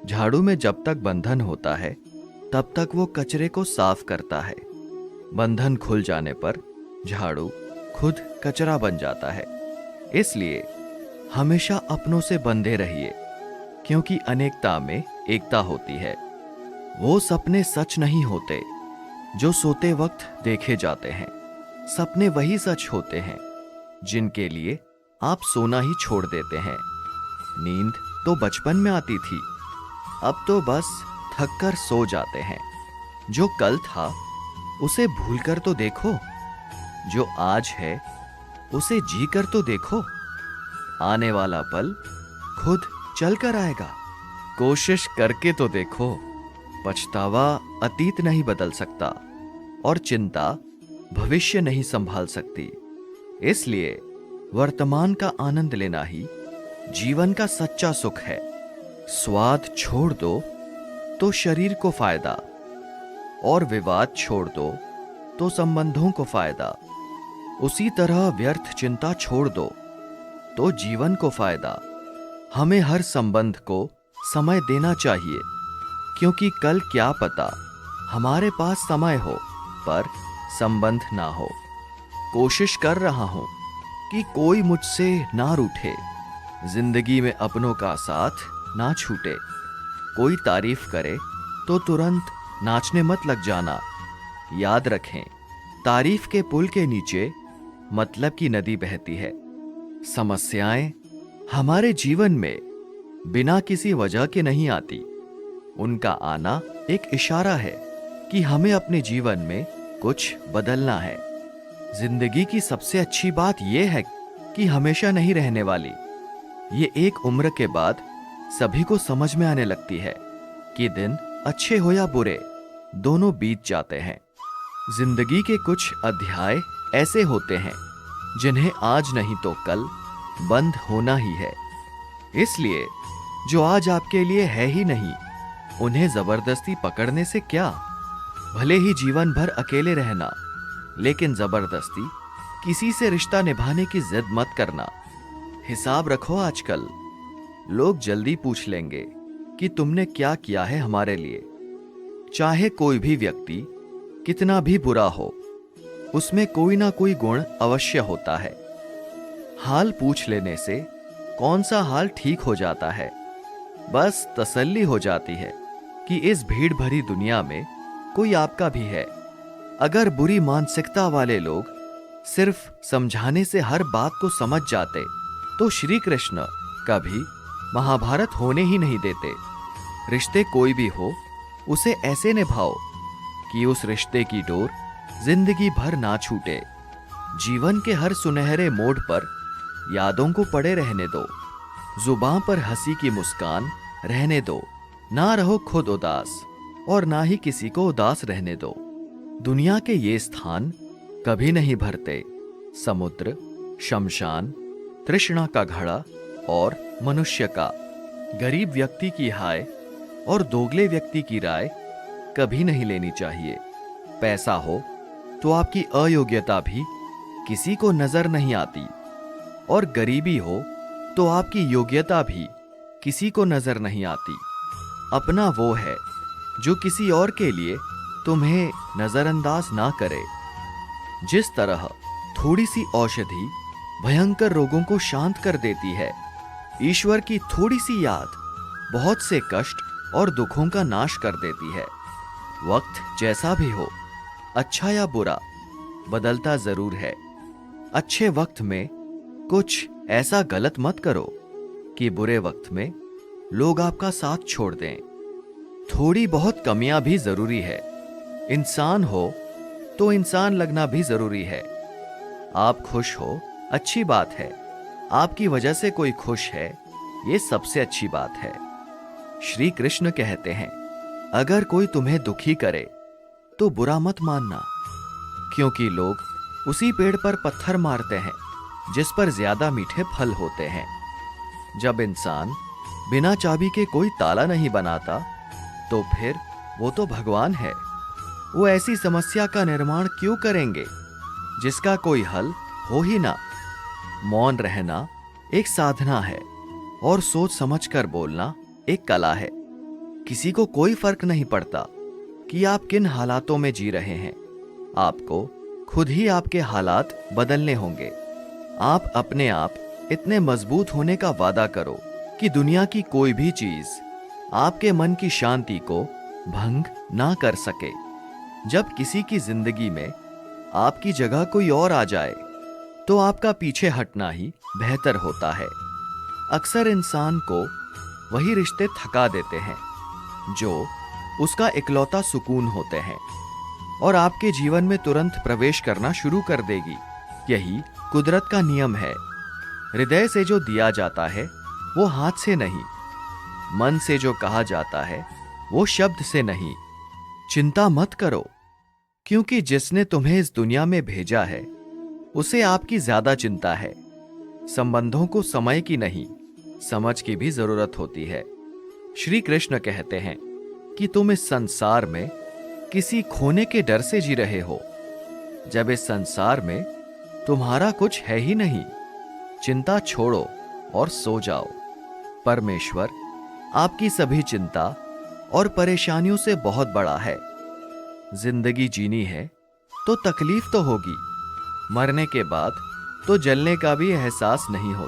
झाड़ू में जब तक बंधन होता है तब तक वो कचरे को साफ करता है। बंधन खुल जाने पर झाड़ू खुद कचरा बन जाता है। इसलिए हमेशा अपनों से बंधे रहिए, क्योंकि अनेकता में एकता होती है। वो सपने सच नहीं होते जो सोते वक्त देखे जाते हैं। सपने वही सच होते हैं जिनके लिए आप सोना ही छोड़ देते हैं। नींद तो बचपन में आती थी, अब तो बस थककर सो जाते हैं। जो कल था उसे भूलकर तो देखो, जो आज है उसे जी कर तो देखो। आने वाला पल खुद चल कर आएगा, कोशिश करके तो देखो। पछतावा अतीत नहीं बदल सकता और चिंता भविष्य नहीं संभाल सकती। इसलिए वर्तमान का आनंद लेना ही जीवन का सच्चा सुख है। स्वाद छोड़ दो तो शरीर को फायदा, और विवाद छोड़ दो तो संबंधों को फायदा। उसी तरह व्यर्थ चिंता छोड़ दो तो जीवन को फायदा। हमें हर संबंध को समय देना चाहिए, क्योंकि कल क्या पता हमारे पास समय हो पर संबंध ना हो। कोशिश कर रहा हूं कि कोई मुझसे ना रूठे, जिंदगी में अपनों का साथ ना छूटे। कोई तारीफ करे तो तुरंत नाचने मत लग जाना। याद रखें, तारीफ के पुल के नीचे मतलब की नदी बहती है। समस्याएं हमारे जीवन में बिना किसी वजह के नहीं आती। उनका आना एक इशारा है कि हमें अपने जीवन में कुछ बदलना है। जिंदगी की सबसे अच्छी बात यह है कि हमेशा नहीं रहने वाली। ये एक उम्र के बाद सभी को समझ में आने लगती है कि दिन अच्छे हो या बुरे, दोनों बीत जाते हैं। जिंदगी के कुछ अध्याय ऐसे होते हैं जिन्हें आज नहीं तो कल बंद होना ही है। इसलिए जो आज आपके लिए है ही नहीं, उन्हें जबरदस्ती पकड़ने से क्या। भले ही जीवन भर अकेले रहना, लेकिन जबरदस्ती किसी से रिश्ता निभाने की जिद मत करना। हिसाब रखो, आजकल लोग जल्दी पूछ लेंगे कि तुमने क्या किया है हमारे लिए। चाहे कोई भी व्यक्ति कितना भी बुरा हो, उसमें कोई ना कोई गुण अवश्य होता है। हाल पूछ लेने से कौन सा हाल ठीक हो जाता है। बस तसल्ली हो जाती है कि इस भीड़ भरी दुनिया में कोई आपका भी है। अगर बुरी मानसिकता वाले लोग सिर्फ समझाने से हर बात को समझ जाते तो श्री कृष्ण कभी महाभारत होने ही नहीं देते। रिश्ते कोई भी हो, उसे ऐसे निभाओ कि उस रिश्ते की डोर जिंदगी भर ना छूटे। जीवन के हर सुनहरे मोड़ पर यादों को पड़े रहने दो। जुबान पर हंसी की मुस्कान रहने दो। ना रहो खुद उदास और ना ही किसी को उदास रहने दो। दुनिया के ये स्थान कभी नहीं भरते। समुद्र, शमशान, तृष्णा का घड़ा और मनुष्य का। गरीब व्यक्ति की हाय और दोगले व्यक्ति की राय कभी नहीं लेनी चाहिए। पैसा हो तो आपकी अयोग्यता भी किसी को नजर नहीं आती, और गरीबी हो तो आपकी योग्यता भी किसी को नजर नहीं आती। अपना वो है जो किसी और के लिए तुम्हें नजरअंदाज ना करे। जिस तरह थोड़ी सी औषधि भयंकर रोगों को शांत कर देती है, ईश्वर की थोड़ी सी याद बहुत से कष्ट और दुखों का नाश कर देती है। वक्त जैसा भी हो, अच्छा या बुरा, बदलता जरूर है। अच्छे वक्त में कुछ ऐसा गलत मत करो कि बुरे वक्त में लोग आपका साथ छोड़ दें। थोड़ी बहुत कमियां भी जरूरी है। इंसान हो तो इंसान लगना भी जरूरी है। आप खुश हो, अच्छी बात है। आपकी वजह से कोई खुश है, ये सबसे अच्छी बात है। श्री कृष्ण कहते हैं, अगर कोई तुम्हें दुखी करे तो बुरा मत मानना, क्योंकि लोग उसी पेड़ पर पत्थर मारते हैं जिस पर ज्यादा मीठे फल होते हैं। जब इंसान बिना चाबी के कोई ताला नहीं बनाता, तो फिर वो तो भगवान है। वो ऐसी समस्या का निर्माण क्यों करेंगे जिसका कोई हल हो ही ना। मौन रहना एक साधना है और सोच समझकर बोलना एक कला है। किसी को कोई फर्क नहीं पड़ता कि आप किन हालातों में जी रहे हैं। आपको खुद ही आपके हालात बदलने होंगे। आप अपने आप इतने मजबूत होने का वादा करो कि दुनिया की कोई भी चीज आपके मन की शांति को भंग ना कर सके। जब किसी की जिंदगी में आपकी जगह कोई और आ जाए तो आपका पीछे हटना ही बेहतर होता है। अक्सर इंसान को वही रिश्ते थका देते हैं जो उसका इकलौता सुकून होते हैं, और आपके जीवन में तुरंत प्रवेश करना शुरू कर देगी। यही कुदरत का नियम है। हृदय से जो दिया जाता है वो हाथ से नहीं, मन से जो कहा जाता है वो शब्द से नहीं। चिंता मत करो, क्योंकि जिसने तुम्हें इस दुनिया में भेजा है उसे आपकी ज्यादा चिंता है। संबंधों को समय की नहीं, समझ की भी जरूरत होती है। श्री कृष्ण कहते हैं कि तुम इस संसार में किसी खोने के डर से जी रहे हो, जब इस संसार में तुम्हारा कुछ है ही नहीं। चिंता छोड़ो और सो जाओ। परमेश्वर आपकी सभी चिंता और परेशानियों से बहुत बड़ा है। जिंदगी जीनी है तो तकलीफ तो होगी, मरने के बाद तो जलने का भी एहसास नहीं होता।